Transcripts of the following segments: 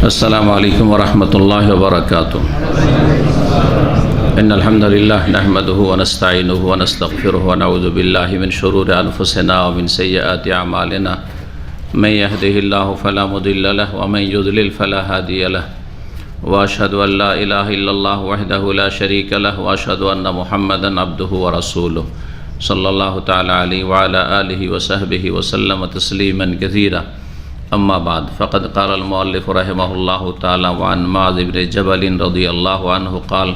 अस्सलामु अलैकुम वरहमतुल्लाहि वबरकातुहू। इन्नल हम्दुलिल्लाह नहमदुहु व नस्तईनुहु व नस्तगफिरुहु व नऊज़ु बिल्लाहि मिन शुरूरि अनफुसिना व मिन सय्यिआति अमालिना। मन यहदिहिल्लाहु फला मुदिल्ल लहु व मन युद्लिल फला हादिय लहु। व अशहदु अन ला इलाहा इल्लल्लाह वहदहु ला शरीका लहु व अशहदु अन्ना मुहम्मदन अब्दुहु व रसूलुहु सल्लल्लाहु तआला अलैहि व अला आलिहि व सहबिहि व सल्लम तस्लीमन कसीरा। अम्मा बाद फ़क़द क़ाल अल-मुअल्लिफ़ रहिमहुल्लाहु तआला व अन मुआज़ इब्न जबल रज़ियल्लाहु अन्हु क़ाल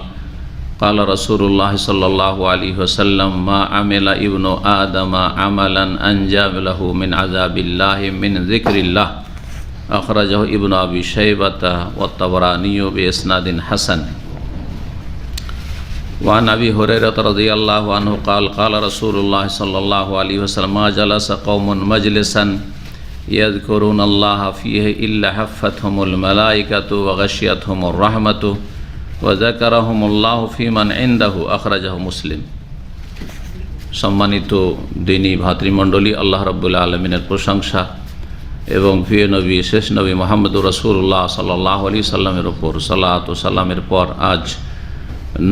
क़ाल रसूलुल्लाह सल्लल्लाहु अलैहि वसल्लम मा अमिला इब्नु आदम अमलन अंजा लहु मिन अज़ाबिल्लाहि मिन ज़िक्रिल्लाह। अख़रजहु इब्नु अबी शैबता व तबरानी बिइस्नादिन हसन। व अन अबी हुरैरह रज़ियल्लाहु अन्हु क़ाल क़ाल रसूलुल्लाह सल्लल्लाहु अलैहि वसल्लम मा जलस कौमुन मजलिसन यज़्कुरूनल्लाह फ़ीहि इल्ला हफ़्फ़तहुमुल मलाइकतु व गशियतहुमुर रहमतु व ज़करहुमुल्लाहु फ़ीमन इंदहु। अख़रजहु मुस्लिम। सम्मानित दीनी भातृमंडলী, আল্লাহ রাব্বুল আলামিনের প্রশংসা এবং প্রিয় নবী শেষ নবী মুহাম্মদুর রাসূলুল্লাহ সাল্লাল্লাহু আলাইহি সাল্লামের উপর সালাত ও সালামের পর আজ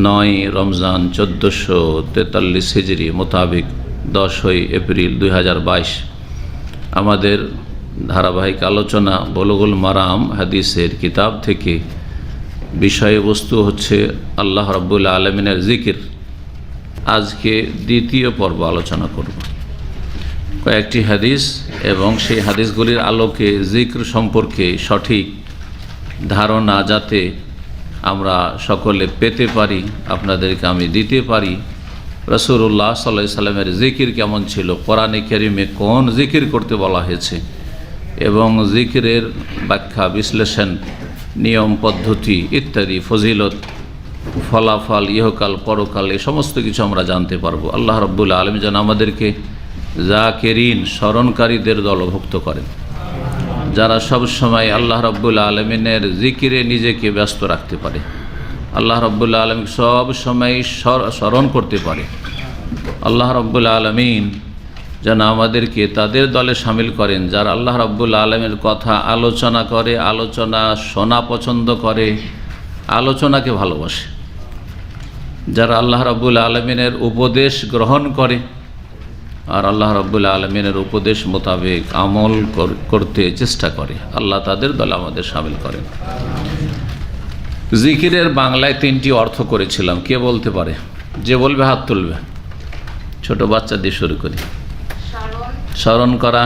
9 রমজান 1443 হিজরি মোতাবেক 10 এপ্রিল 2022 আমাদের ধারাবাহিক আলোচনা বুলুগুল মারাম হাদিসের কিতাব থেকে বিষয়বস্তু হচ্ছে আল্লাহ রাব্বুল আলামিনের জিকির। আজকে দ্বিতীয় পর্ব আলোচনা করব কয়েকটি হাদিস এবং সেই হাদিসগুলির আলোকে জিকির সম্পর্কে সঠিক ধারণা যাতে আমরা সকলে পেতে পারি, আপনাদেরকে আমি দিতে পারি। রাসূলুল্লাহ সাল্লাল্লাহু আলাইহি সাল্লামের জিকির কেমন ছিল, কোরআনে কারিমে কোন জিকির করতে বলা হয়েছে এবং জিকিরের ব্যাখ্যা, বিশ্লেষণ, নিয়ম পদ্ধতি ইত্যাদি, ফজিলত, ফলাফল, ইহকাল পরকাল, এই সমস্ত কিছু আমরা জানতে পারবো। আল্লাহ রাব্বুল আলামিন যেন আমাদেরকে জাকিরিন, স্মরণকারীদের দলভুক্ত করেন, যারা সব সময় আল্লাহ রাব্বুল আলামিনের জিকিরে নিজেকে ব্যস্ত রাখতে পারে, আল্লাহ রাব্বুল আলামিন সব সময় স্মরণ করতে পারে। আল্লাহ রাব্বুল আলামিন যেন আমাদেরকে তাদের দলে শামিল করেন যারা আল্লাহ রাব্বুল আলামিনের কথা আলোচনা করে, আলোচনা শোনা পছন্দ করে, আলোচনাকে ভালোবাসে, যারা আল্লাহ রাব্বুল আলামিনের উপদেশ গ্রহণ করে আর আল্লাহ রাব্বুল আলামিনের উপদেশ মোতাবেক আমল করতে চেষ্টা করে। আল্লাহ তাদের দলে আমাদের শামিল করেন। জিকিরের বাংলায় 3টি অর্থ করেছিলাম। কে বলতে পারে? যে বলবে হাত তুলবে। ছোট বাচ্চা দিয়ে শুরু করি। স্মরণ করা,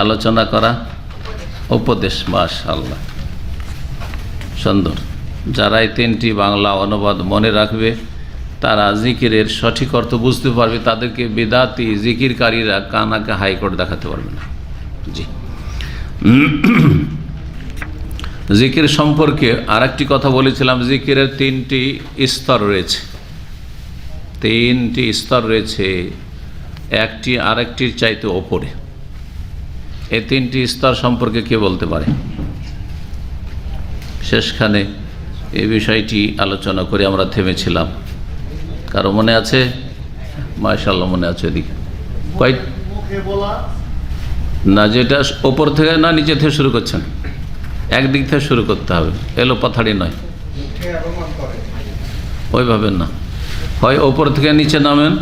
আলোচনা করা, উপদেশ। মাশাআল্লাহ, সুন্দর। যারা এই 3টি বাংলা অনুবাদ মনে রাখবে তারা জিকিরের সঠিক অর্থ বুঝতে পারবে, তাদেরকে বিদাতি জিকিরকারীরা কানাকে হাইকোর্ট দেখাতে পারবে না। জি, জিকির সম্পর্কে আরেকটি কথা বলেছিলাম। জিকিরের 3টি স্তর রয়েছে, 3টি স্তর রয়েছে, একটি আরেকটির চাইতে ওপরে। এই 3টি স্তর সম্পর্কে কে বলতে পারে? শেষখানে এই বিষয়টি আলোচনা করে আমরা থেমেছিলাম। কারো মনে আছে? মাশাআল্লাহ, মনে আছে। এদিকে কয় না, যেটা ওপর থেকে না নিচে থেকে শুরু করছেন, একদিক থেকে শুরু করতে হবে, এলো পাথাড়ি নয়, ওইভাবে না। হয় ওপর থেকে নিচে নামেন,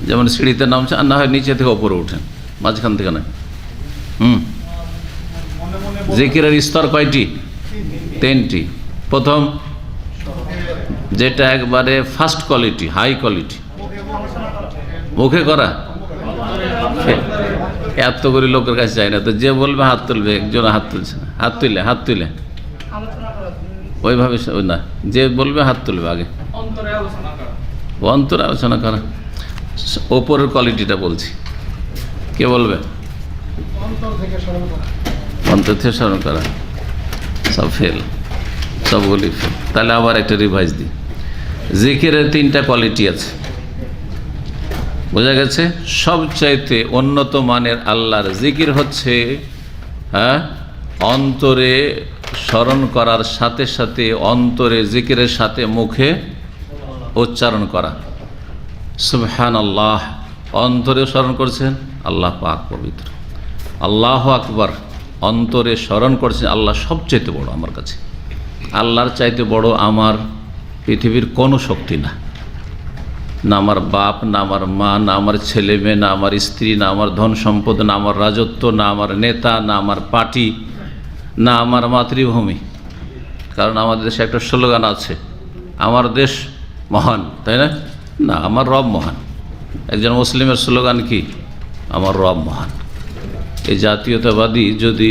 যেমন সিঁড়িতে নামছেন, আর না হয় নিচে থেকে ওপরে উঠেন, মাঝখান থেকে নয়। জিকিরের স্তর কয়টি? 3টি। প্রথম যেটা একবারে ফার্স্ট কোয়ালিটি, হাই কোয়ালিটি, মুখে করা। এত করে লোকের কাছে যায় না তো, যে বলবে হাত তুলবে, একজন হাত তুলছে না, হাত তুলে ওইভাবে না, যে বলবে হাত তুলবে আগে, অন্তরে আলোচনা করা। ওপরের কোয়ালিটিটা বলছি, কে বলবে? অন্তর থেকে স্মরণ করা। সব ফেল, সবগুলি ফেল। তাহলে আবার একটা রিভাইজ দিই। জিকিরের 3টা কোয়ালিটি আছে, বোঝা গেছে? সবচাইতে উন্নত মানের আল্লাহর জিকির হচ্ছে অন্তরে স্মরণ করার সাথে সাথে, অন্তরে জিকিরের সাথে মুখে উচ্চারণ করা। সুবহানাল্লাহ, অন্তরে স্মরণ করছেন আল্লাহ পাক পবিত্র, আল্লাহু আকবার, অন্তরে স্মরণ করছেন আল্লাহ সবচাইতে বড় আমার কাছে, আল্লাহর চাইতে বড় আমার পৃথিবীর কোনো শক্তি না, না আমার বাপ, না আমার মা, না আমার ছেলে মেয়ে, না আমার স্ত্রী, না আমার ধন সম্পদ, না আমার রাজত্ব, না আমার নেতা, না আমার পার্টি, না আমার মাতৃভূমি। কারণ আমাদের দেশে একটা স্লোগান আছে, আমার দেশ মহান, তাই না? না, আমার রব মহান। একজন মুসলিমের স্লোগান কি? আমার রব মহান। এই জাতীয়তাবাদী যদি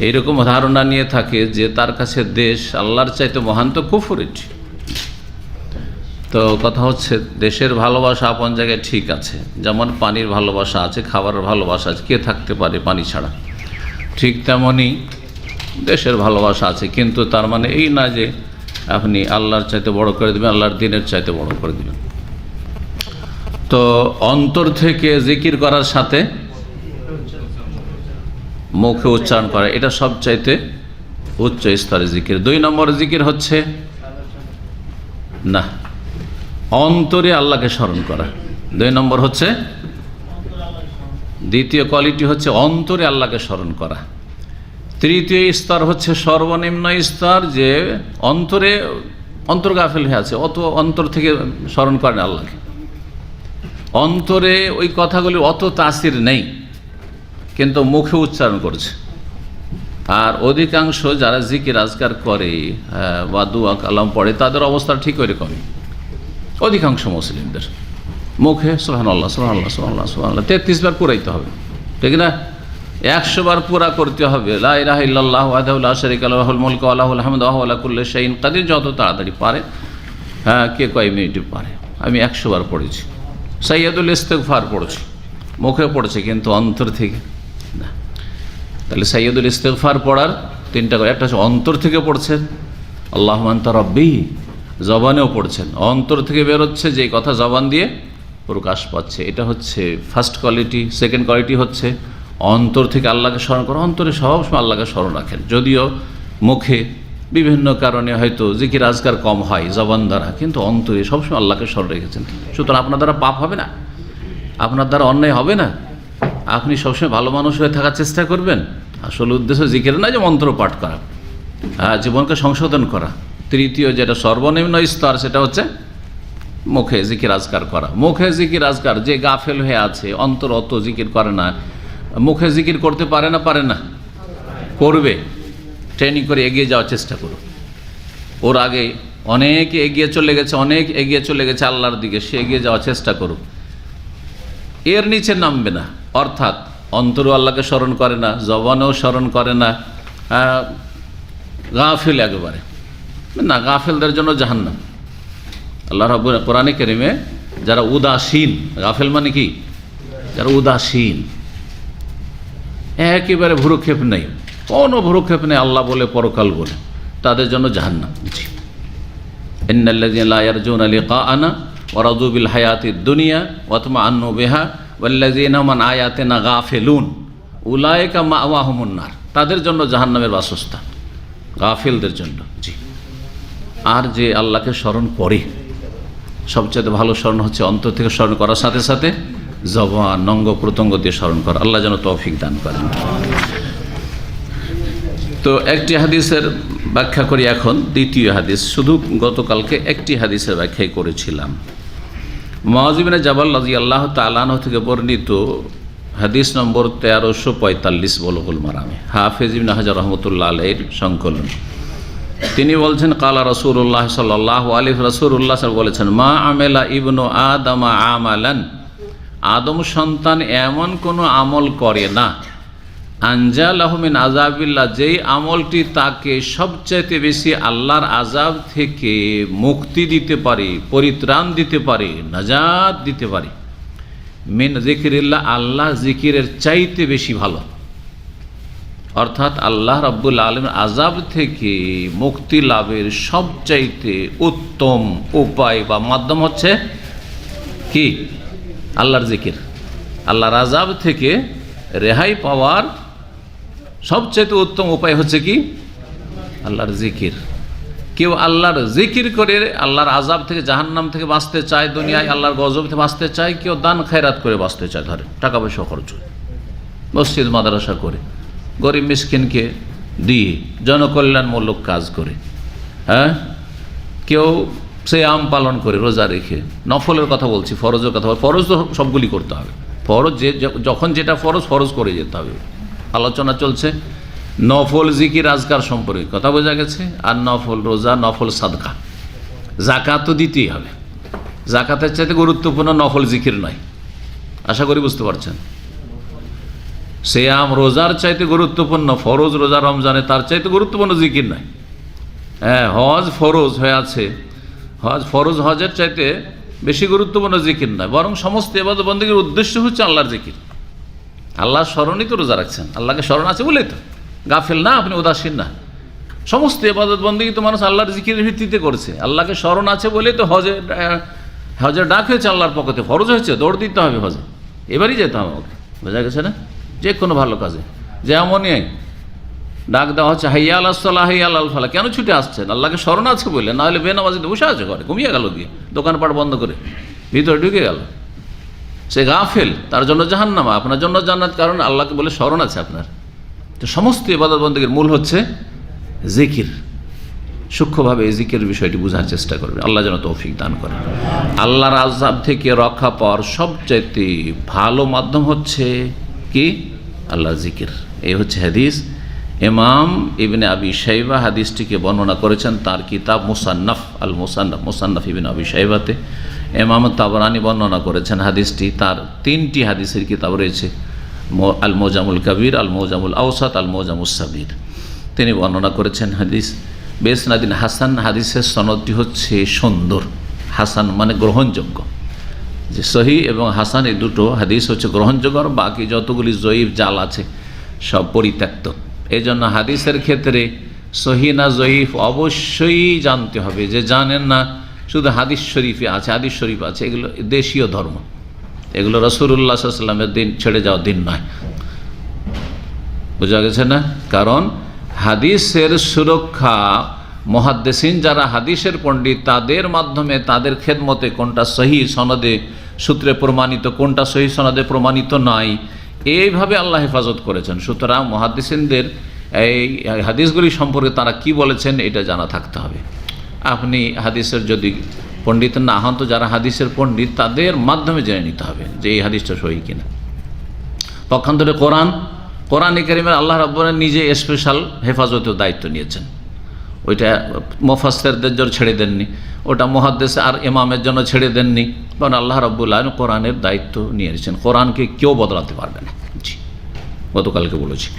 এইরকম ধারণা নিয়ে থাকে যে তার কাছে দেশ আল্লাহর চাইতে মহান, তো কুফর এটি। তো কথা হচ্ছে দেশের ভালোবাসা আপন জায়গায় ঠিক আছে, যেমন পানির ভালোবাসা আছে, খাবারের ভালোবাসা আছে, কে থাকতে পারে পানি ছাড়া, ঠিক তেমনই দেশের ভালোবাসা আছে। কিন্তু তার মানে এই না যে আপনি আল্লাহর চাইতে বড় করে দেবেন, আল্লাহর দিনের চাইতে বড় করে দেবেন। তো অন্তর থেকে জিকির করার সাথে মুখে উচ্চারণ করা, এটা সবচাইতে উচ্চ স্তরে জিকির। 2 নম্বর জিকির হচ্ছে না, অন্তরে আল্লাহকে স্মরণ করা। 2 নম্বর হচ্ছে, দ্বিতীয় কোয়ালিটি হচ্ছে অন্তরে আল্লাহকে স্মরণ করা। তৃতীয় স্তর হচ্ছে সর্বনিম্ন স্তর, যে অন্তর গাফেল হয়ে আছে, অত অন্তর থেকে স্মরণ করেন আল্লাহকে, অন্তরে ওই কথাগুলি অত তাসির নেই, কিন্তু মুখে উচ্চারণ করছে। আর অধিকাংশ যারা জিকির আজকার করে বা দুয়া কালাম পড়ে, তাদের অবস্থা ঠিক ওইরকমই। অধিকাংশ মুসলিমদের মুখে সুবহানাল্লাহ সুবহানাল্লাহ সুবহানাল্লাহ সুবহানাল্লাহ 33 বার পুরাইতে হবে, ঠিক না? 100 বার পুরা করতে হবে। লা ইলাহা ইল্লাল্লাহু ওয়াহদাহু লা শারীকা লাহু লাহুল মুলকু ওয়া লাহুল হামদু ওয়া হুয়া আলা কুল্লি শাইইন কাদির। যত তাড়াতাড়ি পারে, হ্যাঁ, কে কয় মিনিটে পারে। আমি 100 বার পড়েছি। সাইয়্যিদুল ইস্তিগফার পড়েছি, মুখে পড়েছে, কিন্তু অন্তর থেকে না। তাহলে সাইয়্যিদুল ইস্তিগফার পড়ার 3টা করে, একটা হচ্ছে অন্তর থেকে পড়ছেন, আল্লাহুম্মা আনতা রাব্বি, জবানেও পড়ছেন, অন্তর থেকে বেরোচ্ছে, যে কথা জবান দিয়ে প্রকাশ পাচ্ছে। এটা হচ্ছে ফার্স্ট কোয়ালিটি। সেকেন্ড কোয়ালিটি হচ্ছে অন্তর থেকে আল্লাহকে স্মরণ করা। অন্তরে সবসময় আল্লাহকে স্মরণ রাখেন, যদিও মুখে বিভিন্ন কারণে হয়তো জিকির আজকার কম হয় জবান দ্বারা, কিন্তু অন্তরে সবসময় আল্লাহকে স্মরণ রেখেছেন। সুতরাং আপনার দ্বারা পাপ হবে না, আপনার দ্বারা অন্যায় হবে না, আপনি সবসময় ভালো মানুষ হয়ে থাকার চেষ্টা করবেন। আসল উদ্দেশ্য জিকির না যে মন্ত্র পাঠ করা, জীবনকে সংশোধন করা। তৃতীয় যেটা সর্বনিম্ন স্তর, সেটা হচ্ছে মুখে জিকির আজকার করা। মুখে জিকির আজকার, যে গাফেল হয়ে আছে, অন্তর অত জিকির করে না, মুখে জিকির করতে পারে না, করবে। ট্রেনিং করে এগিয়ে যাওয়ার চেষ্টা করো। ওর আগে অনেক এগিয়ে চলে গেছে আল্লাহর দিকে, সে এগিয়ে যাওয়ার চেষ্টা করো। এর নিচে নামবে না, অর্থাৎ অন্তরও আল্লাহকে স্মরণ করে না, জবানেও স্মরণ করে না, গাফেল একেবারে না। গাফেলদের জন্য জাহান্নাম। আল্লাহ রাব্বুল কোরআনে কারীমে যারা উদাসীন, গাফেল মানে কি? যারা উদাসীন, একেবারে ভ্রুক্ষেপ নেই, কোনো ভ্রুক্ষেপ নেই আল্লাহ বলে পরকাল বলে, তাদের জন্য জাহান্নাম। জি, ইন্নাল্লাযীনা লা ইয়ারজুনা লিকাআনা ওয়া রাযু বিল হায়াতিদ দুনিয়া ওয়া তামান্নু বিহা ওয়াল্লাযীনা হুম আন আয়াতিনা গাফিলুন উলাইকা মাওয়াহুমুন নার। তাদের জন্য জাহান্নামের বাসস্থান, গাফিলদের জন্য। জি, আর যে আল্লাহকে স্মরণ করে, সবচেয়ে ভালো স্মরণ হচ্ছে অন্তর থেকে স্মরণ করার সাথে সাথে জবান, অঙ্গ প্রত্যঙ্গ দিয়ে স্মরণ করা। আল্লাহ যেন তৌফিক দান করেন। তো একটি হাদিসের ব্যাখ্যা করি এখন, দ্বিতীয় হাদিস। শুধু গতকালকে একটি হাদিসের ব্যাখ্যাই করেছিলাম। মুআয ইবনে জাবাল রাদিয়াল্লাহু তাআলা আনহু থেকে বর্ণিত হাদিস নম্বর 1345 বুলুগুল মারামে, হাফেজ ইবনে হাজার রহমতুল্লাহ আলাইহির সংকলন। তিনি বলছেন, কালা রাসূলুল্লাহ সাল্লাল্লাহু আলাইহি রাসূলুল্লাহ বলেছেন, মা আমেলা ইবনু আদম আমালান, আদম সন্তান এমন কোনো আমল করে না, আনজালাহু মিন আযাবিল্লাহ, যেই আমলটি তাকে সবচাইতে বেশি আল্লাহর আযাব থেকে মুক্তি দিতে পারে, পরিত্রাণ দিতে পারে, নাজাত দিতে পারে, মিন যিকরিল্লাহ, আল্লাহ জিকিরের চাইতে বেশি ভালো। অর্থাৎ আল্লাহ রাব্বুল আলামিন আযাব থেকে মুক্তি লাভের সবচাইতে উত্তম উপায় বা মাধ্যম হচ্ছে কি? আল্লাহর জিকির। আল্লাহর আযাব থেকে রেহাই পাওয়ার সবচাইতে উত্তম উপায় হচ্ছে কি? আল্লাহর জিকির। কেউ আল্লাহর জিকির করে আল্লাহর আযাব থেকে, জাহান্নাম থেকে বাঁচতে চায়, দুনিয়ায় আল্লাহর গজব থেকে বাঁচতে চায়, কেউ দান খায়রাত করে বাঁচতে চায়, ধরে টাকা পয়সা খরচ করে, মসজিদ মাদ্রাসা করে, গরিব মিসকিনকে দিয়ে জনকল্যাণমূলক কাজ করে, হ্যাঁ, কেউ সিয়াম পালন করে রোজা রেখে, নফলের কথা বলছি, ফরজের কথা বলছি, ফরজ তো সবগুলি করতে হবে, ফরজ যখন যেটা ফরজ করে যেতে হবে। আলোচনা চলছে নফল জিকির আজকার সম্পর্কে, কথা বোঝা গেছে। আর নফল রোজা, নফল সাদকা, জাকাত তো দিতেই হবে। জাকাতের চাইতে গুরুত্বপূর্ণ নফল জিকির নয়, আশা করি বুঝতে পারছেন। সিয়াম রোজার চাইতে গুরুত্বপূর্ণ, ফরজ রোজা রমজানে তার চাইতে গুরুত্বপূর্ণ জিকির নয়। হ্যাঁ, হজ ফরজ হয়ে আছে, ফরজ হজের চাইতে বেশি গুরুত্বপূর্ণ জিকির নয়, বরং সমস্ত ইবাদত বন্দেগীর উদ্দেশ্য হচ্ছে আল্লাহর জিকির। আল্লাহর স্মরণই তো রোজা রাখছেন, আল্লাহকে স্মরণ আছে বলেই তো, গাফেল না, আপনি উদাসীন না। সমস্ত ইবাদত বন্দেগী তো মানুষ আল্লাহর জিকিরের ভিত্তিতে করছে, আল্লাহকে স্মরণ আছে বলেই তো হজের ডাক হয়েছে আল্লাহর পক্ষে, ফরজ হয়েছে, দৌড় দিতে হবে হজে, এবারই যেতে হবে আমাকে, বোঝা গেছে না। যে কোনো ভালো কাজে যেমনই ডাক দেওয়া হচ্ছে হাইয়া আল আসসালাহ, হাইয়া আল ফালাহ, কেন ছুটে আসছেন? আল্লাহকে স্মরণ আছে বলে, না হলে বেনামাজিতে বসে আছে ঘরে, ঘুমিয়ে গেল গিয়ে দোকানপাট বন্ধ করে, ভিতরে ঢুকে গেল, সে গাফেল, তার জন্য জাহান্নামা, আপনার জন্য জান্নাত, কারণ আল্লাহকে বলে স্মরণ আছে আপনার। তো সমস্ত ইবাদত বন্দেগীর মূল হচ্ছে জিকির। সূক্ষ্মভাবে এই জিকির বিষয়টি বোঝার চেষ্টা করবে, আল্লাহ যেন তৌফিক দান করে। আল্লাহর আযাব থেকে রক্ষা পাওয়ার সবচাইতে ভালো মাধ্যম হচ্ছে কি? আল্লাহর জিকির। এই হচ্ছে হাদিস। ইমাম ইবনে আবি শাইবা হাদিসটিকে বর্ণনা করেছেন তার কিতাব মুসান্নাফ, আল মুসান্নাফ, মুসান্নাফ ইবনে আবি শাইবাতে। ইমাম তাবরানী বর্ণনা করেছেন হাদিসটি, তার 3টি হাদিসের কিতাব রয়েছে, আল মোজামুল কবির, আল মোজামুল আওসাত, আল মোজামুস সাবির। তিনি বর্ণনা করেছেন হাদিস বেসনাদিন হাসান, হাদিসের সনদটি হচ্ছে সুন্দর, হাসান মানে গ্রহণযোগ্য, যে সহি এবং হাসান এই দুটো হাদিস হচ্ছে গ্রহণযোগ্য, আর বাকি যতগুলি জয়ীফ জাল আছে সব পরিত্যক্ত। এই জন্য হাদিসের ক্ষেত্রে সহি না জয়ীফ অবশ্যই জানতে হবে, যে জানেন না শুধু হাদিস শরীফে আছে, হাদিস শরীফ আছে, এগুলো দেশীয় ধর্ম, এগুলো রাসূলুল্লাহ সাল্লাল্লাহু আলাইহি ওয়াসাল্লামের দিন ছেড়ে যাওয়ার দিন নয়, বোঝা গেছে না। কারণ হাদিসের সুরক্ষা মুহাদ্দিসিন যারা হাদিসের পণ্ডিত, তাদের মাধ্যমে, তাদের খেদমতে কোনটা সহি সনদে সূত্রে প্রমাণিত, কোনটা সহি সনদে প্রমাণিত নয়, এইভাবে আল্লাহ হেফাজত করেছেন। সুতরাং মুহাদ্দিসিনদের এই হাদিসগুলি সম্পর্কে তারা কি বলেছেন এটা জানা থাকতে হবে। আপনি হাদিসের যদি পণ্ডিত না হন, তো যারা হাদিসের পণ্ডিত তাদের মাধ্যমে জেনে নিতে হবে যে এই হাদিসটা সহি কিনা। পক্ষান্তরে কোরআনে কারিমের আল্লাহ রাব্বুল আলামিন নিজে স্পেশাল হেফাজতের দায়িত্ব নিয়েছেন, ওইটা মুফাসসিরদের জন্য ছেড়ে দেননি, ওটা মুহাদ্দিস আর ইমামের জন্য ছেড়ে দেননি, কারণ আল্লাহ রাব্বুল আলামিন কোরআনের দায়িত্ব নিয়েছেন। কোরআনকে কেউ বদলাতে পারবে না, জি, গতকালকে বলেছি।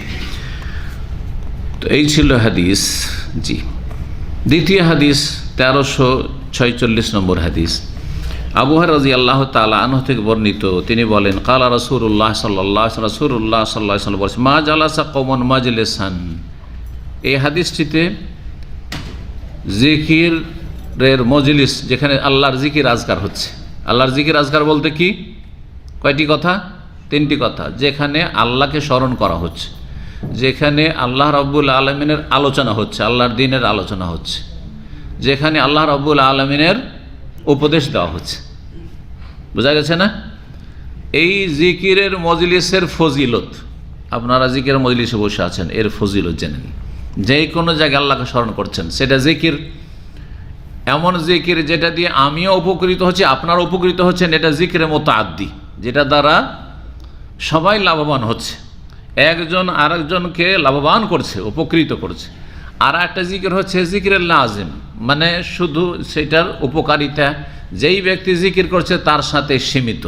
তো এই ছিল হাদিস। জি, দ্বিতীয় হাদিস 1346 নম্বর হাদিস। আবু হুরায়রা রাদিয়াল্লাহু তাআলা আনহু থেকে বর্ণিত, তিনি বলেন ক্বালা রাসূলুল্লাহ সাল্লাল্লাহু আলাইহি ওয়াসাল্লাম বলেছেন, মা জালাসা কওমুন মাজলিসান। এই হাদিসটিতে জিকিরের মজলিস, যেখানে আল্লাহর জিকির আজকার হচ্ছে। আল্লাহর জিকির আজকার বলতে কি? কয়টি কথা? 3টি কথা। যেখানে আল্লাহকে স্মরণ করা হচ্ছে, যেখানে আল্লাহ রাব্বুল আলামিনের আলোচনা হচ্ছে, আল্লাহর দ্বীনের আলোচনা হচ্ছে, যেখানে আল্লাহ রাব্বুল আলামিনের উপদেশ দেওয়া হচ্ছে, বোঝা গেছে না। এই জিকিরের মজলিসের ফজিলত, আপনারা জিকিরের মজলিসে বসে আছেন, এর ফজিলত জেনে নিন। যে কোনো জায়গায় আল্লাহকে স্মরণ করছেন, সেটা জিকির, এমন জিকির যেটা দিয়ে আমিও উপকৃত হচ্ছি, আপনারা উপকৃত হচ্ছেন, এটা জিকিরের মতো আদি, যেটা দ্বারা সবাই লাভবান হচ্ছে, একজন আরেকজনকে লাভবান করছে, উপকৃত করছে। আর একটা জিকির হচ্ছে জিকিরের লাজিম, মানে শুধু সেটার উপকারিতা যেই ব্যক্তি জিকির করছে তার সাথে সীমিত।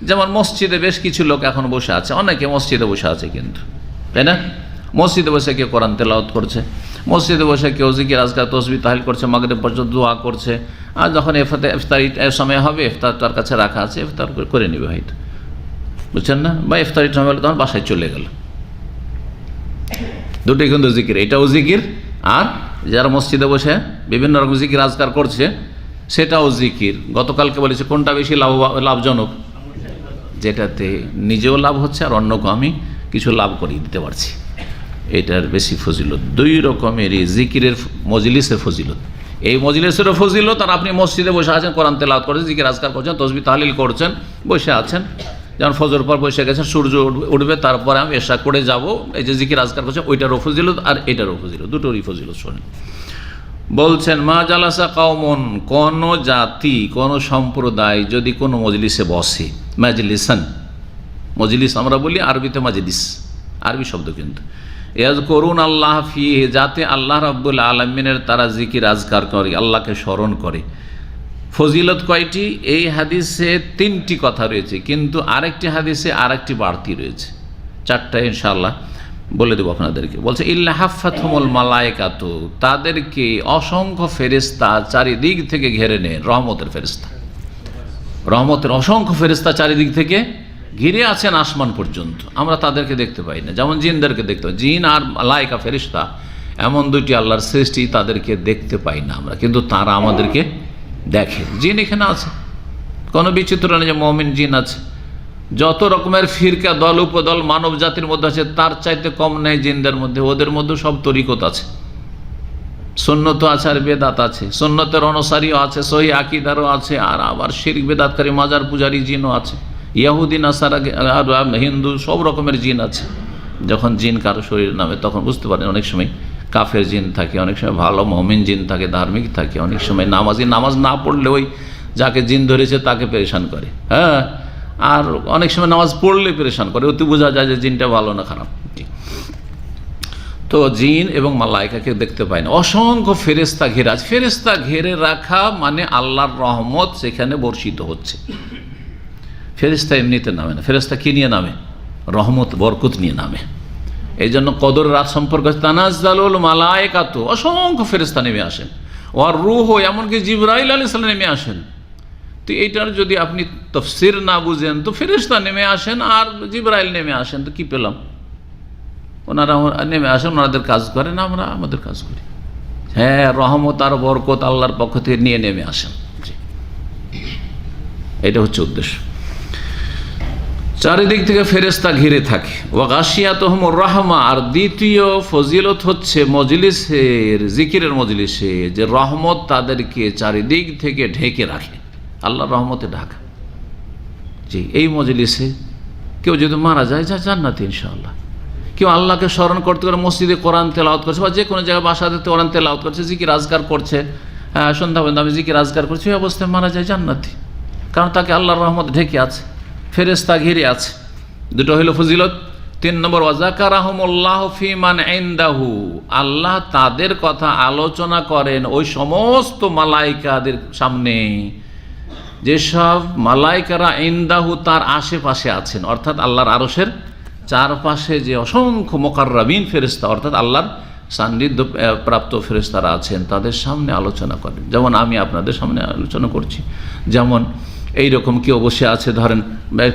যেমন মসজিদে বেশ কিছু লোক এখন বসে আছে, অনেকে মসজিদে বসে আছে, কিন্তু তাই না, মসজিদে বসে কেউ কোরআন তেলাওয়াত করছে, মসজিদে বসে কেউ জিকির আজকার তসবিহ তাহলিল করছে, মাগরিব পর্যন্ত দোয়া করছে, আর যখন ইফতারি সময় হবে, ইফতার তার কাছে রাখা আছে, ইফতার করে নেবে হয়তো, বুঝছেন না, বা ইফতারি সময় হলে তখন বাসায় চলে গেল। দুটোই কিন্তু জিকির, এটাও জিকির, আর যারা মসজিদে বসে বিভিন্ন রকম জিকির আজকার করছে সেটাও জিকির। গতকালকে বলেছে কোনটা বেশি লাভজনক? যেটাতে নিজেও লাভ হচ্ছে আর অন্যকে আমি কিছু লাভ করিয়ে দিতে পারছি, এটার বেশি ফজিলত। 2 রকমেরই জিকিরের মজলিসের ফজিলত। এই মজলিসেরও ফজিলত, আর আপনি মসজিদে বসে আছেন, কোরআন তেলাওয়াত করছেন, জিকির আজকার করছেন, তসবিহ তাহলিল করছেন, বসে আছেন, যেমন ফজর পর বসে গেছে, সূর্য উঠবে, তারপরে আমি এশা করে যাব, এই যে জিকির আজকার করছে ওইটারও ফজিলত আর এটারও ফজিলত, দুটোরই ফজিলত শোনেন। বলছেন মা জালাসা কাওমন, কোন জাতি কোন সম্প্রদায় যদি কোনো মজলিসে বসে, মাজলিসান, মজলিস আমরা বলি আরবিতে মাজলিস, আরবি শব্দ কিন্তু, ইয়াজকুরুন আল্লাহ ফিহি, যাতে আল্লাহ রাব্বুল আলামিনের তারা জিকির আজকার করে, আল্লাহকে স্মরণ করে। ফজিলত কয়টি? এই হাদিসে 3টি কথা রয়েছে, কিন্তু আরেকটি হাদিসে আরেকটি বাড়তি রয়েছে, 4টা ইনশাআল্লাহ বলে দেবো আপনাদেরকে। বলছে ইল্লা হাফাতহুমুল মালায়েকাতু, তাদেরকে অসংখ্য ফেরেশতা চারিদিক থেকে ঘিরে নেয়, রহমতের ফেরেশতা, রহমতের অসংখ্য ফেরেশতা চারিদিক থেকে ঘিরে আছেন আসমান পর্যন্ত, আমরা তাদেরকে দেখতে পাই না, যেমন জিনদেরকে দেখতে পাই। জিন আর মালায়েকা ফেরেশতা এমন দুইটি আল্লাহর সৃষ্টি, তাদেরকে দেখতে পাই না আমরা, কিন্তু তারা আমাদেরকে দেখে। জিন এখানে আছে, কোনো বিচিত্র নেই যে মুমিন জিন আছে। যত রকমের ফিরকা, দল উপদল মানব জাতির মধ্যে আছে, তার চাইতে কম নেই জিনদের মধ্যে। ওদের মধ্যে সব তরিকত আছে, সুন্নত আছে আর বেদাত আছে, সুন্নতের অনুসারীও আছে, সহি আকিদারও আছে, আর আবার শিরক বেদাতকারী মাজার পূজারী জিনও আছে, ইয়াহুদি নাসারা আর হিন্দু সব রকমের জিন আছে। যখন জিন কারো শরীর নামে তখন বুঝতে পারেন অনেক সময় কাফের জিন থাকে, অনেক সময় ভালো মুমিন জিন থাকে, ধার্মিক থাকে, অনেক সময় নামাজি, নামাজ না পড়লে ওই যাকে জিন ধরেছে তাকে পেরেশান করে, হ্যাঁ, আর অনেক সময় নামাজ পড়লে পেরেশান করে, ওতে বোঝা যায় যে জিনটা ভালো না খারাপ। তো জিন এবং মালায়েকাকে দেখতে পায় না, অসংখ্য ফেরেশতা ঘেরে আছে। ফেরেশতা ঘেরে রাখা মানে আল্লাহর রহমত সেখানে বর্ষিত হচ্ছে। ফেরেশতা এমনিতে নামে না, ফেরেশতা কি নিয়ে নামে? রহমত বরকত নিয়ে নামে। এই জন্য কদর রাত সম্পর্কে তানাজ্জালুল মালায়েকাতু, অসংখ্য ফেরেশতা নেমে আসেন, ওয়ার রূহ, এমনকি জিবরাইল আলাইহিস সালাম নেমে আসেন। তো এইটার যদি আপনি তাফসীর না বুঝেন, তো ফেরেশতা নেমে আসেন আর জিবরাইল নেমে আসেন, তো কি পেলাম? ওনারা নেমে আসেন, ওনাদের কাজ করেন, আমরা আমাদের কাজ করি। হ্যাঁ, রহমত আর বরকত আল্লাহর পক্ষ থেকে নিয়ে নেমে আসেন, এটা হচ্ছে উদ্দেশ্য। চারিদিক থেকে ফেরেশতা ঘিরে থাকে। ওয়া গাশিয়াতুহুমুর রাহমা, আর দ্বিতীয় ফজিলত হচ্ছে মজলিসের, জিকিরের মজলিসে যে রহমত তাদেরকে চারিদিক থেকে ঢেকে রাখে, আল্লাহর রহমতে ঢাকা। জি, এই মজলিসে কেউ যদি মারা যায়, যা জান্নাতে ইনশাআল্লাহ। কেউ আল্লাহকে স্মরণ করতে করে মসজিদে কোরআন তেলাওয়াত করছে, বা যে কোনো জায়গায় বাসাতে কোরআন তেলাওয়াত করছে, জিকির আজকার করছে, সন্ধ্যা পর্যন্ত আমি জিকির আজকার করছি, ওই অবস্থায় মারা যায় জান্নাতি, কারণ তাকে আল্লাহর রহমত ঢেকে আছে, ফেরেশতা ঘিরে আছে। দুটো হইল ফজিলত। 3 নম্বর, ওয়াজাকারাহুমুল্লাহ ফি মান ইনদাহু, আল্লাহ তাদের কথা আলোচনা করেন ওই সমস্ত মালায়েকাদের সামনে যেসব মালায়েকারা ইনদাহু তার আশেপাশে আছেন, অর্থাৎ আল্লাহর আরশের চারপাশে যে অসংখ্য মুকাররাবিন ফেরেশতা, অর্থাৎ আল্লাহর সান্নিধ্য প্রাপ্ত ফেরেশতারা আছেন, তাদের সামনে আলোচনা করেন। যেমন আমি আপনাদের সামনে আলোচনা করছি, যেমন এইরকম কেউ বসে আছে, ধরেন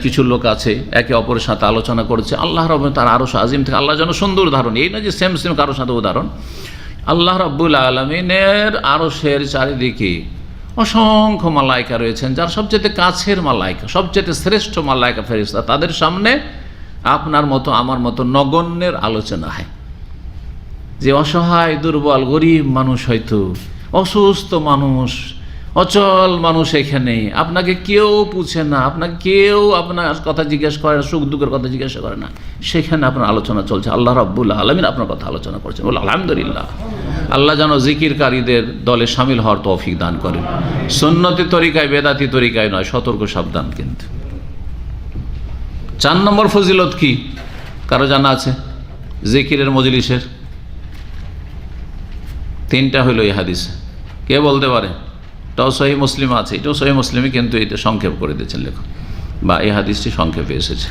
কিছু লোক আছে একে অপরের সাথে আলোচনা করছে, আল্লাহ রাব্বুল তার আরশ আজিম থেকে, আল্লাহ যেন সুন্দর উদাহরণ, এই না যে সেম সেম কারোর সাথে উদাহরণ, আল্লাহ রাব্বুল আলামিনের আরশের চারিদিকে অসংখ্য মালায়েকা রয়েছেন, যার সবচেয়ে কাছের মালায়েকা, সবচেয়ে শ্রেষ্ঠ মালায়েকা ফেরেশতা, তাদের সামনে আপনার মতো আমার মতো নগণ্যের আলোচনা হয়। যে অসহায় দুর্বল গরিব মানুষ, হয়তো অসুস্থ মানুষ, অচল মানুষ, এখানে আপনাকে কেউ পুছে না, আপনাকে কেউ আপনার কথা জিজ্ঞেস করে না, সুখ দুঃখের কথা জিজ্ঞাসা করে না, সেখানে আপনার আলোচনা চলছে, আল্লাহ রাব্বুল আলামিন আপনার কথা আলোচনা করছেন। বলে আলহামদুলিল্লাহ, আল্লাহ যেন জিকিরকারীদের দলে শামিল হওয়ার তৌফিক দান করেন, সুন্নতি তরিকায় বেদাতি তরিকায় নয়, সতর্ক সাবধান। কিন্তু 4 নম্বর ফজিলত কি কারো জানা আছে জিকিরের মজলিসের? 3টা হইল এই হাদিসে, কে বলতে পারে? এটাও সহিহ মুসলিম আছে, এটাও সহিহ মুসলিমে, কিন্তু এটা সংক্ষেপ করে দিয়েছেন লেখক, বা এই হাদিসটি সংক্ষেপে এসেছে।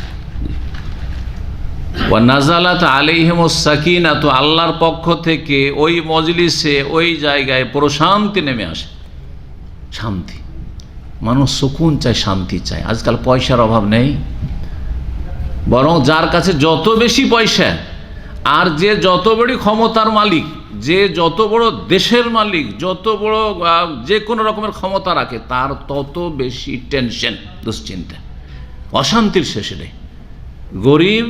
ওয়া নাযালাত আলাইহিমুস সাকিনাতু, আল্লাহর পক্ষ থেকে ওই মজলিসে, ওই জায়গায় প্রশান্তি নেমে আসে, শান্তি। মানুষ সুকুন চায়, শান্তি চায়। আজকাল পয়সার অভাব নেই, বরং যার কাছে যত বেশি পয়সা আর যে যত বড় ক্ষমতার মালিক, যে যত বড় দেশের মালিক, যত বড় যে কোনো রকমের ক্ষমতা রাখে, তার তত বেশি টেনশন, দুশ্চিন্তা, অশান্তির শেষে নেই। গরিব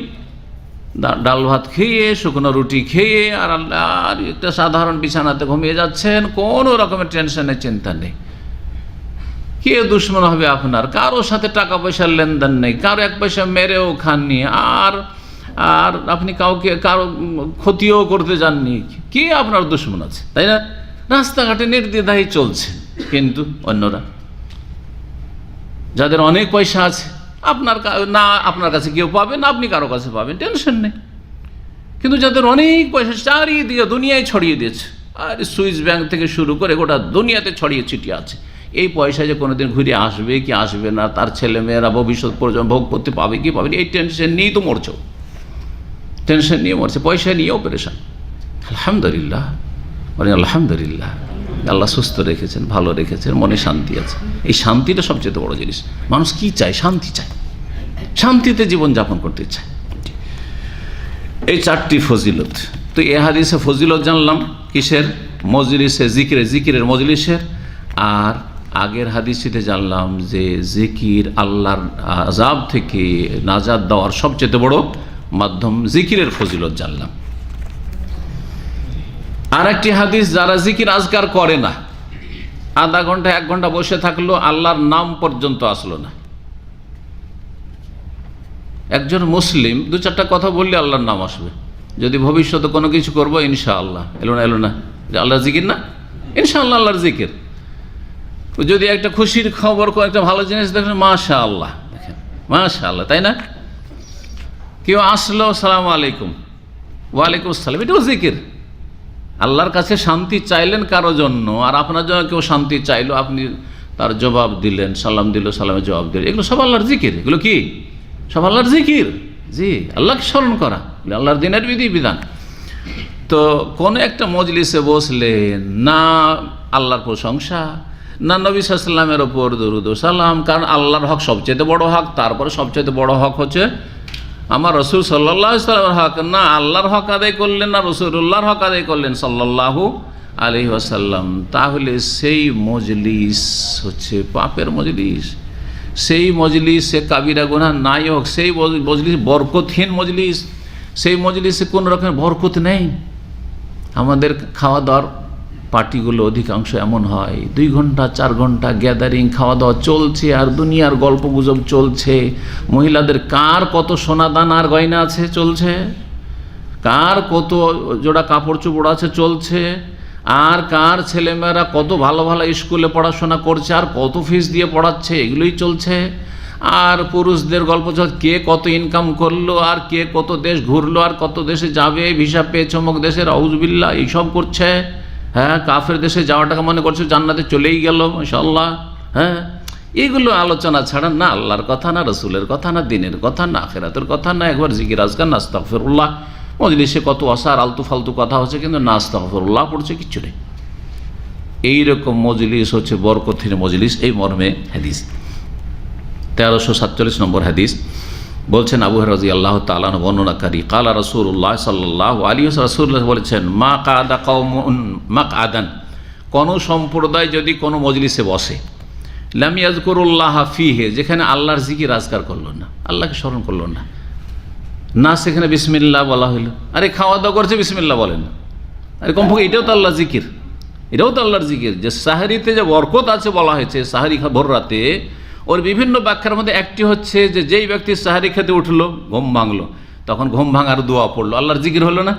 ডাল ভাত খেয়ে, শুকনো রুটি খেয়ে, আর একটা সাধারণ বিছানাতে ঘুমিয়ে যাচ্ছেন, কোনো রকমের টেনশনের চিন্তা নেই। কে দুশ্মন হবে আপনার? কারোর সাথে টাকা পয়সার লেনদেন নেই, কারো এক পয়সা মেরেও খাননি, আর আর আপনি কারো ক্ষতিও করতে যাননি, কে আপনার দুশ্মন আছে? তাই না? রাস্তাঘাটে নির্দ্বিধায় চলছে। কিন্তু অন্যরা যাদের অনেক পয়সা আছে, আপনার কাছে কেউ পাবে না, আপনি কারো কাছে পাবেন, টেনশন নেই। কিন্তু যাদের অনেক পয়সা চারিদিকে দুনিয়ায় ছড়িয়ে দিয়েছে, আর সুইস ব্যাংক থেকে শুরু করে গোটা দুনিয়াতে ছড়িয়ে ছিটিয়ে আছে, এই পয়সা যে কোনোদিন ঘুরে আসবে কি আসবে না, তার ছেলেমেয়েরা ভবিষ্যৎ পর্যন্ত ভোগ করতে পাবে কি পাবে না, এই টেনশন নিয়েই তো মরছে। টেনশন নিয়ে মরছে, পয়সা নিয়েও পেরেশান। আলহামদুলিল্লাহ, আলহামদুলিল্লাহ, আল্লাহ সুস্থ রেখেছেন, ভালো রেখেছেন, মনে শান্তি আছে। এই শান্তিটা সবচেয়ে বড় জিনিস। মানুষ কি চায়? শান্তি চায়, শান্তিতে জীবনযাপন করতে চায়। এই 4টি ফজিলত। তো এ হাদিসে ফজিলত জানলাম কিসের? মজলিসে জিকিরের মজলিসের। আর আগের হাদিসেতে জানলাম যে জিকির আল্লাহর আযাব থেকে নাজাত দেওয়ার সবচেয়ে বড় মাধ্যম, জিকিরের ফজিলত জানলাম। আর একটি হাদিস, যারা জিকির আজকার করে না, আধা ঘন্টা 1 ঘন্টা বসে থাকলো, আল্লাহর নাম পর্যন্ত আসলো না। একজন মুসলিম 2-4টা কথা বললে আল্লাহর নাম আসবে। যদি ভবিষ্যতে কোনো কিছু করবো, ইনশাআল্লাহ, এলো না আল্লাহর জিকির না, ইনশাআল্লাহ আল্লাহর জিকির। যদি একটা খুশির খবর, একটা ভালো জিনিস দেখেন, মাশাআল্লাহ, দেখেন মাশাআল্লাহ, তাই না? কেউ আসলো, আসসালামু আলাইকুম, ওয়ালাইকুম আসসালাম, এটাও জিকির। আল্লাহর কাছে শান্তি চাইলেন কারো জন্য, আর আপনার জন্য কেউ শান্তি চাইলো, আপনি তার জবাব দিলেন, সালাম দিল, সালামের জবাব দিলেন, এগুলো সব আল্লাহর জিকির। এগুলো কি? সব আল্লাহর জিকির। জি, আল্লাহকে স্মরণ করা, আল্লাহর দিনের বিধান। তো কোন একটা মজলিসে বসলে না আল্লাহর প্রশংসা, না নবী সাল্লাল্লাহু আলাইহি ওয়াসাল্লামের ওপর দরুদ ও সালাম, কারণ আল্লাহর হক সবচেয়ে বড় হক, তারপরে সবচেয়ে বড় হক হচ্ছে আমার রাসূল সাল্লাল্লাহু আলাইহি ওয়াসাল্লামের হক। না আল্লাহর হক আদায় করলেন, না রাসূলুল্লাহর হক আদায় করলেন সাল্লাল্লাহু আলাইহি ওয়াসাল্লাম, তাহলে সেই মজলিস হচ্ছে পাপের মজলিস। সেই মজলিসে কাবিরা গুনাহ নাই হোক, সেই মজলিস বরকতহীন মজলিস, সেই মজলিসে কোনো রকমের বরকত নেই। আমাদের খাওয়া দাওয়ার পার্টিগুলো অধিকাংশ এমন হয়, 2 ঘন্টা 4 ঘন্টা গ্যাদারিং, খাওয়া দাওয়া চলছে, আর দুনিয়ার গল্প গুজব চলছে। মহিলাদের কার কত সোনাদান আর গয়না আছে চলছে, কার কত জোড়া কাপড় চোপড় আছে চলছে, আর কার ছেলেমেয়েরা কত ভালো ভালো স্কুলে পড়াশোনা করছে, আর কত ফিস দিয়ে পড়াচ্ছে, এগুলোই চলছে। আর পুরুষদের গল্প চলছে, কে কত ইনকাম করলো, আর কে কত দেশ ঘুরলো, আর কত দেশে যাবে, ভিসা পেয়ে চমক দেশের, আউযুবিল্লাহ, এইসব করছে। হ্যাঁ, কাফের দেশে যাওয়াটাকে মনে করছে জান্নাতে চলেই গেল, মাশাআল্লাহ। হ্যাঁ, এগুলো আলোচনা ছাড়া না আল্লাহর কথা, না রসুলের কথা, না দিনের কথা, না আখিরাতের কথা, না একবার জিকির আজকার, না আস্তাগফিরুল্লাহ। মজলিসে কত অসার আলতু ফালতু কথা হচ্ছে, কিন্তু না আস্তাগফিরুল্লাহ পড়ছে, কিচ্ছু নেই। এইরকম মজলিস হচ্ছে বরকতহীন মজলিস, এই মর্মে হাদিস। 1347 নম্বর হাদিস বলছেন আবু হুরায়রা রাদিয়াল্লাহু তাআলা আনহু বর্ণনাকারী, ক্বালা রাসূলুল্লাহ সাল্লাল্লাহু আলাইহি ওয়াসাল্লাম, রাসূলুল্লাহ বলেছেন, মা কাদা কওমুন মাকআদান, কোন সম্প্রদায় যদি কোনো মজলিসে বসে, লাম ইয়াযকুরুল্লাহ ফীহি, যেখানে আল্লাহর জিকির আজকার করলো না, আল্লাহকে স্মরণ করলো না, না সেখানে বিসমিল্লাহ বলা হইলো, আরে খাওয়া দাওয়া করছে বিসমিল্লাহ বলেন না, আরে কমপক্ষে এটাও তো আল্লাহর জিকির, এটাও তো আল্লাহর জিকির। যে সাহরিতে যে বরকত আছে বলা হয়েছে, সাহরি ভোর রাতে, ওর বিভিন্ন ব্যাখ্যার মধ্যে একটি হচ্ছে যে যেই ব্যক্তি সাহারি খেতে উঠলো, ঘুম ভাঙলো, তখন ঘুম ভাঙার দোয়া পড়লো, আল্লাহর জিকির হলো না?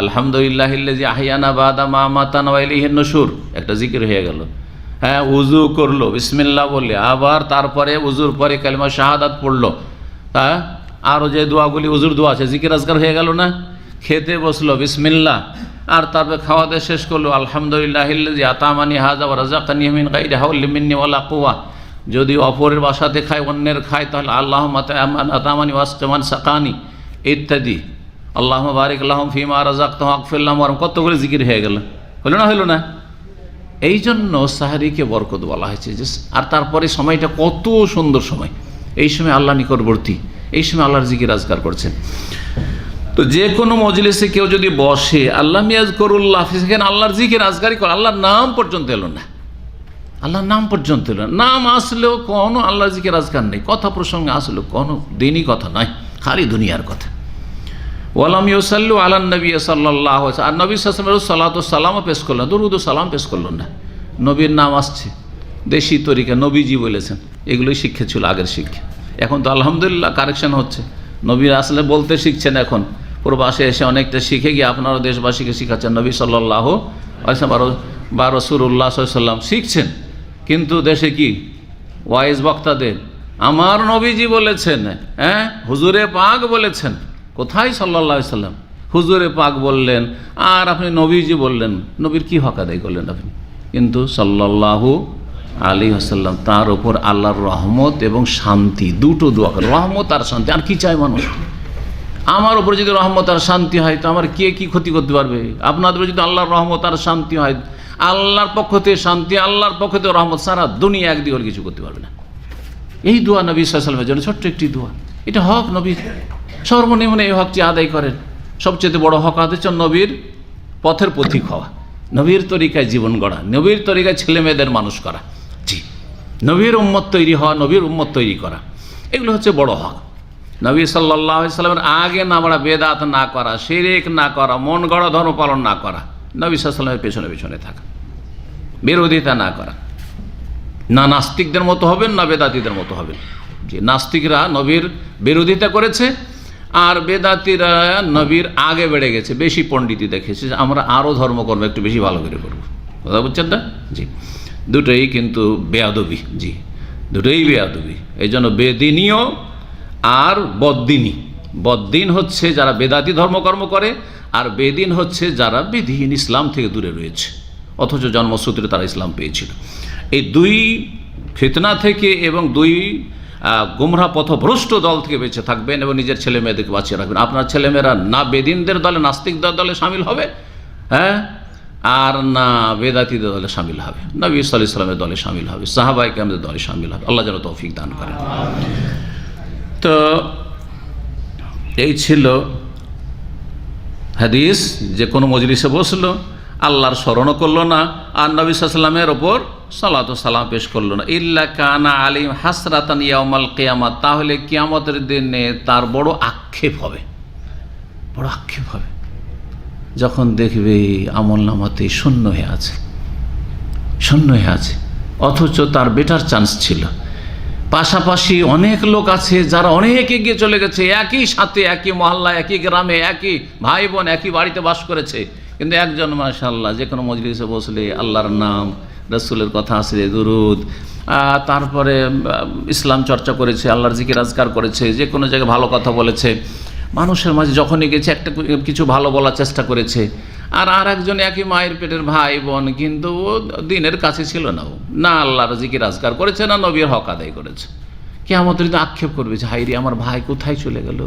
আলহামদুলিল্লাহিল্লাযী আহইয়ানা বাদা মা আমাতানা ওয়া ইলাইহিন নুশুর, একটা জিকির হয়ে গেল। হ্যাঁ, উযু করলো, বিসমিল্লাহ বললে, আবার তারপরে উযুর পরে কালিমা শাহাদাত পড়লো। হ্যাঁ, আরও যে দোয়াগুলি উযুর দোয়া আছে, জিকির আজকার হয়ে গেল না? খেতে বসলো, বিসমিল্লাহ, আর তারপরে খাওয়া দাওয়া শেষ করলো, আলহামদুলিল্লাহিল্লাযী আতামানি হাযা ওয়া রাযাকানি মিন গায়রি হাওলিন মিন্নি ওয়ালা কুওয়া। যদি অপরের বাসাতে খায়, অন্যের খায়, তাহলে আল্লাহুম্মা আতামানি ওয়াসকামান সাকানি ইত্যাদি, আল্লাহুম্মা বারিক লাহুম ফিমা রাযাকতাহুম ওয়াগফির লাহুম, কতগুলো জিকির হয়ে গেল। হলো না? হলো না? এই জন্য সাহারিকে বরকত বলা হয়েছে। যে আর তারপরে সময়টা কত সুন্দর সময়, এই সময় আল্লাহ নিকটবর্তী, এই সময় আল্লাহর জিকির আজকার করছেন। তো যে কোনো মজলিসে কেউ যদি বসে, আল্লাহ ইয়াযকুরুল্লাহ, সেখানে আল্লাহর জিকির আজকারই করে, আল্লাহর নাম পর্যন্ত এলো না, আল্লাহর নাম পর্যন্ত এলো না। নাম আসলেও কোনো আল্লাহর জিকির আজকার নেই, কথা প্রসঙ্গে আসলেও কোনো দিনই কথা নয়, খালি দুনিয়ার কথা। ওয়ালাম ইউসাল্লু আলান নবী সাল্লাল্লাহু আলাইহি ওয়াসাল্লাম, আর নবী সাল্লাল্লাহু আলাইহি ওয়াসাল্লাম সালাতু সালামও পেশ করলেন, দুরূদ ও সালাম পেশ করলেন না। নবীর নাম আসছে, দেশি তরিকা, নবীজি বলেছেন, এগুলোই শিক্ষা ছিল আগের শিক্ষা। এখন তো আলহামদুলিল্লাহ কারেকশন হচ্ছে, নবী আসলে বলতে শিখছেন, এখন প্রবাসে এসে অনেকটা শিখে গিয়ে আপনারা দেশবাসীকে শিখাচ্ছেন নবী সাল্লাল্লাহু আলাইহি ওয়াসাল্লাম বা রাসূলুল্লাহ সাল্লাল্লাহু আলাইহি ওয়াসাল্লাম শিখছেন, কিন্তু দেশে কি ওয়াইজ বক্তাদের আমার নবীজি বলেছেন, হুজুরে পাক বলেছেন। কোথায় সাল্লাল্লাহু আলাইহি ওয়াসাল্লাম? হুজুরে পাক বললেন আর আপনি নবীজি বললেন, নবীর কি হক আদায় করলেন আপনি? কিন্তু সাল্লাল্লাহু আলাইহি ওয়াসাল্লাম তার উপর আল্লাহর রহমত এবং শান্তি দুটো দোয়া করেন, রহমত আর শান্তি। আর কি চায় মানুষ? আমার উপর যদি রহমত আর শান্তি হয় তো আমার কে কি ক্ষতি করতে পারবে? আপনাদের যদি আল্লাহর রহমত আর শান্তি হয়, আল্লাহর পক্ষ থেকে শান্তি, আল্লাহর পক্ষ থেকে রহমত, সারা দুনিয়া একদিকে কিছু করতে পারবে না। এই দোয়া নবী সাল্লাল্লাহু আলাইহি ওয়াসাল্লামের জন্য ছোট্ট একটি দোয়া, এটা হক নবীর। সর্বনিম্ন এই হকটি আদায় করেন। সবচেয়ে বড় হক আদায় হচ্ছে নবীর পথের পথিক হওয়া, নবীর তরিকায় জীবন গড়া, নবীর তরিকায় ছেলে মেয়েদের মানুষ করা, জি, নবীর উম্মত তৈরি হওয়া, নবীর উম্মত তৈরি করা, এগুলো হচ্ছে বড় হক। নবী সাল্লাল্লাহু আলাইহি সাল্লামের আগে না বাড়া, বেদাত না করা, শিরক না করা, মন গড়া ধর্ম পালন না করা, নবী সাল্লাল্লাহু আলাইহি সাল্লামের পেছনে পেছনে থাকা, বিরোধিতা না করা। না নাস্তিকদের মতো হবেন, না বেদাতিদের মতো হবেন। যে নাস্তিকরা নবীর বিরোধিতা করেছে আর বেদাতিরা নবীর আগে বেড়ে গেছে, বেশি পণ্ডিতি দেখেছে, আমরা আরও ধর্মকর্ম একটু বেশি ভালো করে করব। কথা বুঝছেন না? জি, দুটোই কিন্তু বেয়াদবি, জি, দুটোই বেয়াদবি। এই জন্য বেদিনীয় আর বদ্দিনী। বদ্দিন হচ্ছে যারা বেদাতি ধর্মকর্ম করে, আর বেদিন হচ্ছে যারা বিধিহীন, ইসলাম থেকে দূরে রয়েছে, অথচ জন্মসূত্রে তারা ইসলাম পেয়েছিল। এই দুই ফিতনা থেকে এবং দুই গুমরাহ পথভ্রষ্ট দল থেকে বেঁচে থাকবেন এবং নিজের ছেলে মেয়েদেরকে বাঁচিয়ে রাখবেন। আপনার ছেলেমেয়েরা না বেদিনদের দলে, নাস্তিকদের দলে সামিল হবে, আর না বেদাতিদের দলে সামিল হবে, নবী সাল্লাল্লাহু আলাইহি ওয়াসাল্লামের দলে সামিল হবে, সাহাবায়ে কেরামদের দলে সামিল হবে। আল্লাহ যেন তৌফিক দান করেন। তো এই ছিল হাদিস, যে কোনো মজলিসে বসলো, আল্লাহর স্মরণও করলো না আর নবী সাল্লাল্লাহু আলাইহি ওয়াসাল্লামের ওপর সালাত ও সালাম পেশ করলো না, ইল্লা কানা আলিম হাসরাতান ইয়াউমাল কিয়ামাত, তাহলে কিয়ামতের দিনে তার বড় আক্ষেপ হবে, বড় আক্ষেপ হবে যখন দেখবে আমল নামাতে শূন্য হয়ে আছে, শূন্য হয়ে আছে, অথচ তার বেটার চান্স ছিল। পাশাপাশি অনেক লোক আছে যারা অনেক এগিয়ে চলে গেছে, একই সাথে, একই মহল্লা, একই গ্রামে, একই ভাই বোন, একই বাড়িতে বাস করেছে, কিন্তু একজন মাশাআল্লাহ যে কোনো মজলিসে বসলে আল্লাহর নাম, রাসূলের কথা আসলে দুরুদ, তারপরে ইসলাম চর্চা করেছে, আল্লাহর জিকির আজকার করেছে, যে কোনো জায়গায় ভালো কথা বলেছে, মানুষের মাঝে যখনই গেছে একটা কিছু ভালো বলার চেষ্টা করেছে। আর একজন একই মায়ের পেটের ভাই বোন, কিন্তু ও দিনের কাছে ছিল না, ও না আল্লাহর জিকির আজকার করেছে, না নবীর হক আদায় করেছে। কিয়ামতের দিন আক্ষেপ করবে যে হায়রে আমার ভাই কোথায় চলে গেল,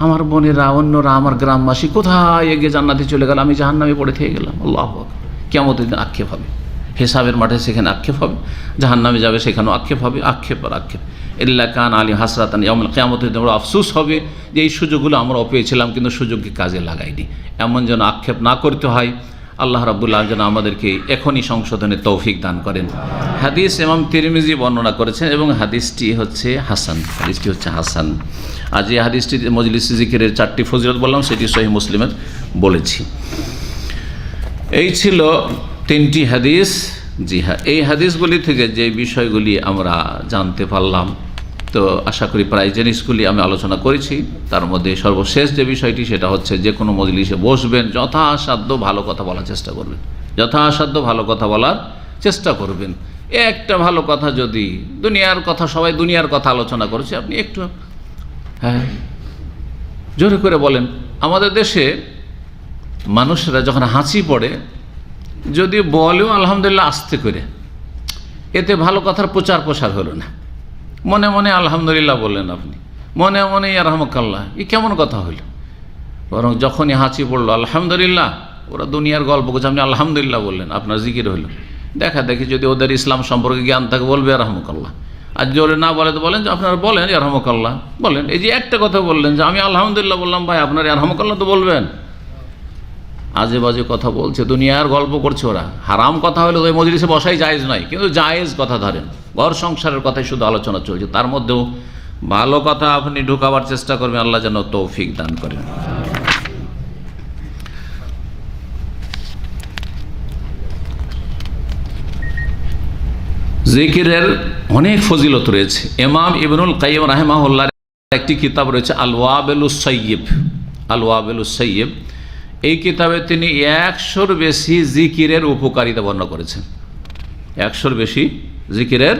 আমার বোনেরা, অন্যরা, আমার গ্রামবাসী কোথায় এগিয়ে জান্নাতে চলে গেল, আমি জাহান্নামে পড়ে থেকে গেলাম। আল্লাহু আকবার। কিয়ামতের দিন আক্ষেপ হবে, হিসাবের মাঠে সেখানে আক্ষেপ হবে, জাহান্নামে যাবে সেখানেও আক্ষেপ হবে, আক্ষেপ আর আক্ষেপ। ইল্লা কান আলী হাসরাতান ইয়াউমুল কিয়ামতের দিন বড় আফসোস হবে যে এই সুযোগগুলো আমরা পেয়েছিলাম কিন্তু সুযোগকে কাজে লাগাইনি। এমন যেন আক্ষেপ না করতে হয়। আল্লাহ রাব্বুল আলামিন যেন আমাদেরকে এখনই সংশোধনের তৌফিক দান করেন। হাদিস ইমাম তিরমিজি বর্ণনা করেছেন এবং হাদিসটি হচ্ছে হাসান, হাদিসটি হচ্ছে হাসান। আজ এই হাদিসটি মজলিস জিকিরের 4টি ফজিলত বললাম, সেটি সহিহ মুসলিমের বলেছি। এই ছিল 3টি হাদিস। জি হ্যাঁ, এই হাদিসগুলি থেকে যে বিষয়গুলি আমরা জানতে পারলাম, তো আশা করি প্রায় জিনিসগুলি আমি আলোচনা করেছি। তার মধ্যে সর্বশেষ যে বিষয়টি সেটা হচ্ছে যে কোনো মজলিসে বসবেন যথাসাধ্য ভালো কথা বলার চেষ্টা করবেন, যথাসাধ্য ভালো কথা বলার চেষ্টা করবেন। একটা ভালো কথা, যদি দুনিয়ার কথা, সবাই দুনিয়ার কথা আলোচনা করেছে, আপনি একটু জোরে করে বলেন। আমাদের দেশে মানুষরা যখন হাসি পড়ে, যদি বলেও আলহামদুলিল্লাহ আস্তে করে, এতে ভালো কথার প্রচার প্রসার হলো না। মনে মনে আলহামদুলিল্লাহ বললেন আপনি, মনে মনে ইয়ারহামুকাল্লাহ, এ কেমন কথা হইল? বরং যখনই হাসি পড়লো আলহামদুলিল্লাহ, ওরা দুনিয়ার গল্প করছে, আপনি আলহামদুলিল্লাহ বললেন, আপনার জিকির হইল। দেখা দেখি যদি ওদের ইসলাম সম্পর্কে জ্ঞান থাকে বলবে ইয়ারহামুকাল্লাহ, আর জোরে না বলে তো বলেন যে আপনারা বলেন ইয়ারহামুকাল্লাহ বলেন। এই যে একটা কথা বললেন যে আমি আলহামদুলিল্লাহ বললাম, ভাই আপনার ইয়ারহামুকাল্লাহ তো বলবেন। আজে বাজে কথা বলছে, দুনিয়ার গল্প করছে ওরা। হারাম কথা হলে ওই মজলিসে বসাই জায়েজ নয়, কিন্তু জায়েজ কথা ধরেন, ঘর সংসারের কথাই শুধু আলোচনা চলছে, তার মধ্যেও ভালো কথা আপনি ঢুকাবার চেষ্টা করবেন। আল্লাহ যেন তৌফিক দান করেন। জিকিরের অনেক ফজিলত রয়েছে। ইমাম ইবনুল কাইয়িম রাহিমাহুল্লাহর একটি কিতাব রয়েছে আল ওয়াবিলুস সাইয়্যিব। আল ওয়াবিলুস সাইয়্যিব, এই কিতাবে তিনি 100-র বেশি জিকিরের উপকারিতা বর্ণনা করেছেন। 100-র বেশি জিকিরের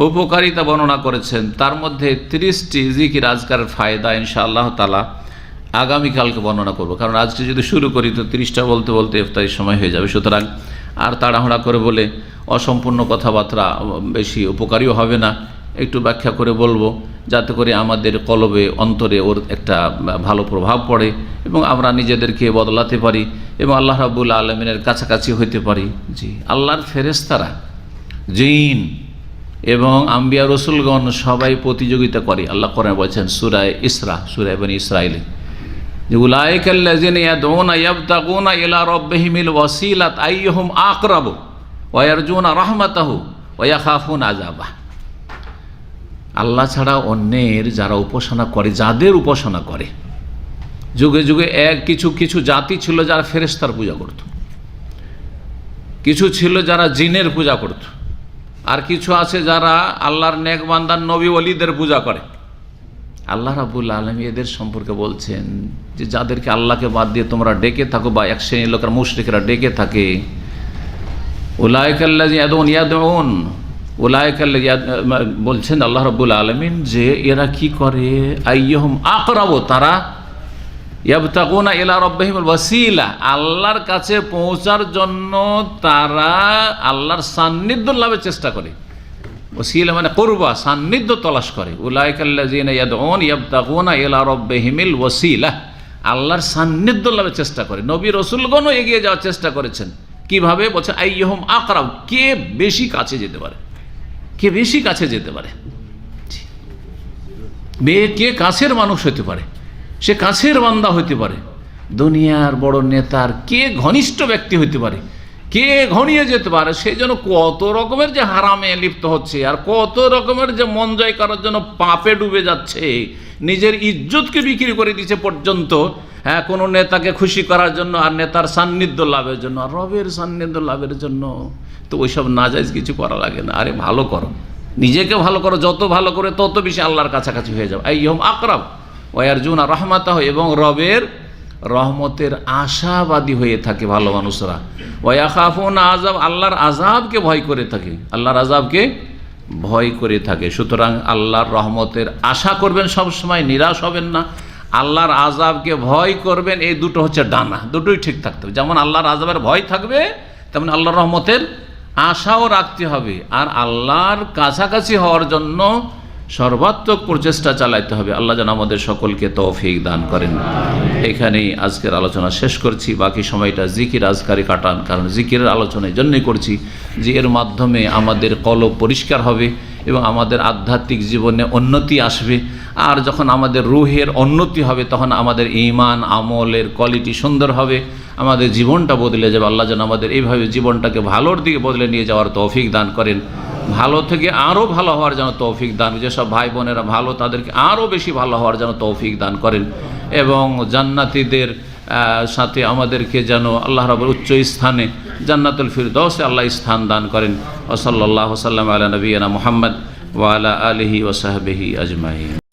উপকারিতা বর্ণনা করেছেন। তার মধ্যে 30টি জিকির আজকারের ফায়দা ইনশাআল্লাহ তাআলা আগামীকালকে বর্ণনা করব, কারণ আজকে যদি শুরু করি তো 30টা বলতে বলতে ইফতারির সময় হয়ে যাবে। সুতরাং আর তাড়াহুড়া করে বলে অসম্পূর্ণ কথাবার্তা বেশি উপকারীও হবে না, একটু ব্যাখ্যা করে বলবো যাতে করে আমাদের কলবে অন্তরে ওর একটা ভালো প্রভাব পড়ে এবং আমরা নিজেদেরকে বদলাতে পারি এবং আল্লাহ রাব্বুল আলামিনের কাছাকাছি হইতে পারি। জি, আল্লাহর ফেরেশতারা, জিন এবং আম্বিয়া রসুলগণ সবাই প্রতিযোগিতা করে। আল্লাহ কোরআনে বলেছেন সূরা ইসরা, সূরা বনী ইসরাঈলে, যে উলাইকাল্লাযিনা ইয়াদউনা ইয়াবতাগুনা ইলা রাব্বিহিমিল ওয়াসিলাত আইয়ুহুম আকরাবু ওয়া ইয়ারজুনা রাহমাতাহু ওয়া ইয়াখাফুনা আযাবাহ। আল্লাহ ছাড়া অন্যের যারা উপাসনা করে, যাদের উপাসনা করে, যুগে যুগে কিছু কিছু জাতি ছিল যারা ফেরেশতার পূজা করত, কিছু ছিল যারা জিনের পূজা করত, আর কিছু আছে যারা আল্লাহর নেক বান্দার নবী ওলিদের পূজা করে। আল্লাহ রাব্বুল আলামিন এদের সম্পর্কে বলছেন যে যাদেরকে আল্লাহকে বাদ দিয়ে তোমরা ডেকে থাকো বা এক শ্রেণীর লোকেরা মুশরিকরা ডেকে থাকে, উলাইকাল্লাযিনা ইয়াদউন বলছেন আল্লাহ রাব্বুল আলামিন যে এরা কি করে, আইয়ুহুম আকরাবু, তারা ইয়াবতাগুনা ইলা রাব্বিহিমিল ওয়াসিলা, আল্লাহর কাছে পৌঁছার জন্য তারা আল্লাহর সান্নিধ্য লাভের চেষ্টা করে। ওয়াসিলা মানে কুরবা, সান্নিধ্য তলাশ করে। উলাইকাল্লাযিনা ইয়াদউন ইয়াবতাগুনা ইলা রাব্বিহিমিল ওয়াসিলা, আল্লাহর সান্নিধ্য লাভের চেষ্টা করে। নবী রাসূলগণও এগিয়ে যাওয়ার চেষ্টা করেছেন। কিভাবে? বলছে আইয়ুহুম আকরাব, কে বেশি কাছে যেতে পারে, কে বেশি কাছে যেতে পারে, কে কাছের মানুষ হতে পারে, সে কাছের বান্দা হতে পারে, দুনিয়ার বড় নেতার কে ঘনিষ্ঠ ব্যক্তি হতে পারে, কে ঘনিয়ে যেতে পারে। সেই জন্য কত রকমের যে হারামে লিপ্ত হচ্ছে, আর কত রকমের যে মন জয় করার জন্য পাপে ডুবে যাচ্ছে, নিজের ইজ্জতকে বিক্রি করে দিচ্ছে পর্যন্ত, হ্যাঁ, কোনো নেতাকে খুশি করার জন্য আর নেতার সান্নিধ্য লাভের জন্য আর রবের সান্নিধ্য লাভের জন্য। তো ওইসব নাজায়েজ কিছু করা লাগে না। আরে ভালো করো, নিজেকে ভালো করো, যত ভালো করে তত বেশি আল্লাহর কাছাকাছি হয়ে যাও। আইয়ুহুম আকরাব ওয়া ইয়ারজুনা রাহমাতাহু, এবং রবের রহমতের আশাবাদী হয়ে থাকে ভালো মানুষরা। ওয়া ইয়াখাফুনা আযাব, আল্লাহর আযাবকে ভয় করে থাকে, আল্লাহর আযাবকে ভয় করে থাকে। সুতরাং আল্লাহর রহমতের আশা করবেন, সবসময় নিরাশ হবেন না। আল্লাহর আযাবকে ভয় করবেন, এই দুটো হচ্ছে ডানা, দুটোই ঠিক থাকতে হবে। যেমন আল্লাহর আযাবের ভয় থাকবে, তেমন আল্লাহর রহমতের আশাও রাখতে হবে। আর আল্লাহর কাছাকাছি হওয়ার জন্য সর্বাত্মক প্রচেষ্টা চালাইতে হবে। আল্লাহ যেন আমাদের সকলকে তৌফিক দান করেন। এখানেই আজকের আলোচনা শেষ করছি। বাকি সময়টা জিকির আজকারি কাটান, কারণ জিকিরের আলোচনা এই জন্যই করছি যে এর মাধ্যমে আমাদের কলব পরিষ্কার হবে এবং আমাদের আধ্যাত্মিক জীবনে উন্নতি আসবে। আর যখন আমাদের রুহের উন্নতি হবে তখন আমাদের ঈমান আমলের কোয়ালিটি সুন্দর হবে, আমাদের জীবনটা বদলে যাবে। আল্লাহ যেন আমাদের এইভাবে জীবনটাকে ভালোর দিকে বদলে নিয়ে যাওয়ার তৌফিক দান করেন, ভালো থেকে আরও ভালো হওয়ার যেন তৌফিক দান। যেসব ভাই বোনেরা ভালো তাদেরকে আরও বেশি ভালো হওয়ার যেন তৌফিক দান করেন এবং জান্নাতীদের সাথে আমাদেরকে যেন আল্লাহ রাব্বুল উচ্চ স্থানে জান্নাতুল ফিরদৌসে আল্লাহ স্থান দান করেন। ওয়া সাল্লাল্লাহু সাল্লাম আলা নবিয়িনা মুহাম্মদ ওয়া আলা আলিহি ওয়া সাহবিহি আজমাইন।